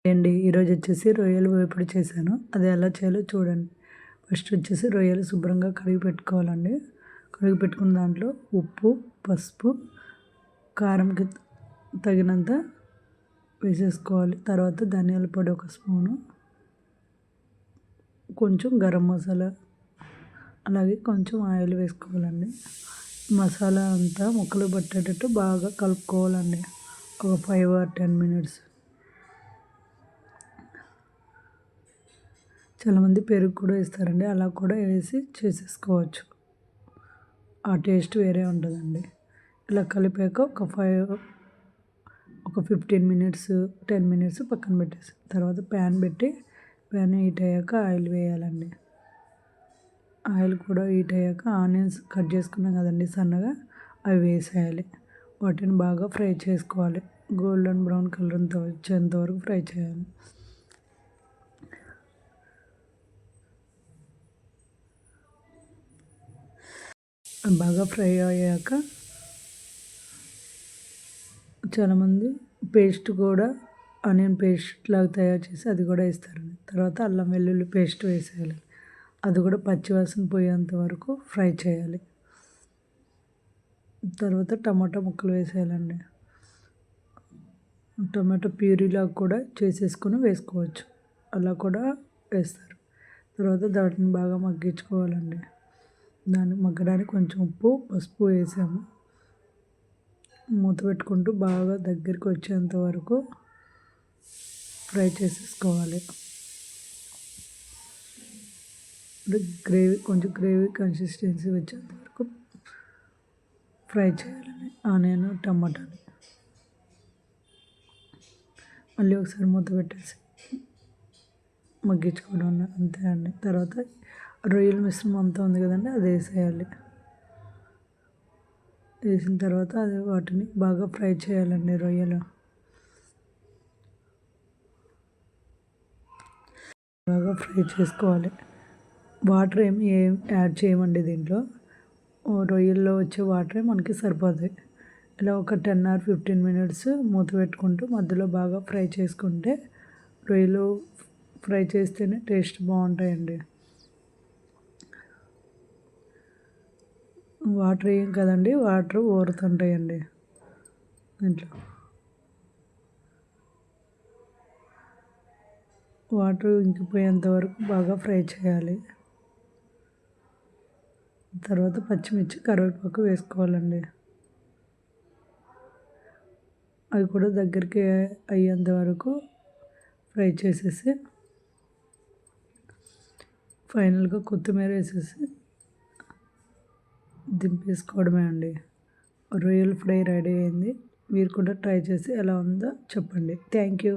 అండి ఈరోజు వచ్చేసి రొయ్యలు వేపుడు చేశాను. అది ఎలా చేయాలో చూడండి. ఫస్ట్ వచ్చేసి రొయ్యలు శుభ్రంగా కడిగి పెట్టుకోవాలండి. కడిగి పెట్టుకున్న దాంట్లో ఉప్పు, పసుపు, కారంకి తగినంత వేసేసుకోవాలి. తర్వాత ధనియాల పొడి 1 స్పూను, కొంచెం గరం మసాలా, అలాగే కొంచెం ఆయిల్ వేసుకోవాలండి. మసాలా అంతా ముక్కలు పట్టేటట్టు బాగా కలుపుకోవాలండి. ఒక 5 or 10 minutes. చాలామంది పెరుగు కూడా వేస్తారండి. అలా కూడా వేసి చేసేసుకోవచ్చు. ఆ టేస్ట్ వేరే ఉంటుందండి. ఇలా కలిపాక ఒక 15 minutes 10 minutes పక్కన పెట్టేసి తర్వాత ప్యాన్ పెట్టి ప్యాన్ హీట్ అయ్యాక ఆయిల్ వేయాలండి. ఆయిల్ కూడా హీట్ అయ్యాక ఆనియన్స్ కట్ చేసుకున్నాం కదండి సన్నగా, అవి వేసేయాలి. వాటిని బాగా ఫ్రై చేసుకోవాలి. గోల్డెన్ బ్రౌన్ కలర్ వచ్చేంత వరకు ఫ్రై చేయాలి. బాగా ఫ్రై అయ్యాక చాలామంది పేస్ట్ కూడా ఆనియన్ పేస్ట్ లాగా తయారు చేసి అది కూడా వేస్తారండి. తర్వాత అల్లం వెల్లుల్లి పేస్ట్ వేసేయాలి. అది కూడా పచ్చివాసన పోయేంత వరకు ఫ్రై చేయాలి. తర్వాత టమాటా ముక్కలు వేసేయాలండి. టమాటో ప్యూరీలా కూడా చేసేసుకొని వేసుకోవచ్చు. అలా కూడా వేస్తారు. తర్వాత దాటిని బాగా మగ్గించుకోవాలండి. దాన్ని మగ్గడానికి కొంచెం ఉప్పు, పసుపు వేసాము. మూత పెట్టుకుంటూ బాగా దగ్గరికి వచ్చేంత వరకు ఫ్రై చేసేసుకోవాలి. కొంచెం గ్రేవీ కన్సిస్టెన్సీ వచ్చేంత వరకు ఫ్రై చేయాలండి ఆనియన్, టమాటాని. మళ్ళీ ఒకసారి మూత పెట్టేసి మగ్గించుకోవడం అంతే అండి. తర్వాత రొయ్యల మిశ్రమం అంతా ఉంది కదండి, అది వేసేయాలి. వేసిన తర్వాత వాటిని బాగా ఫ్రై చేయాలండి. రొయ్యలు బాగా ఫ్రై చేసుకోవాలి. వాటర్ ఏం యాడ్ చేయమండి దీంట్లో. రొయ్యల్లో వచ్చే వాటరే మనకి సరిపోతాయి. ఇలా ఒక 10 or 15 minutes మూత పెట్టుకుంటూ మధ్యలో బాగా ఫ్రై చేసుకుంటే రొయ్యలు ఫ్రై చేస్తేనే టేస్ట్ బాగుంటాయండి. వాటర్ ఏం కదండి, వాటర్ ఊరుతుంటాయండి దీంట్లో. వాటర్ ఇంకిపోయేంత వరకు బాగా ఫ్రై చేయాలి. తర్వాత పచ్చిమిర్చి, కరివేపాకు వేసుకోవాలండి. అవి కూడా దగ్గరికి అయ్యేంత వరకు ఫ్రై చేసేసి ఫైనల్గా కొత్తిమీర వేసేసి దింపేసుకోవడమే అండి. రొయ్యల ఫ్రై రెడీ అయింది. మీరు కూడా ట్రై చేసి ఎలా ఉందో చెప్పండి. Thank you.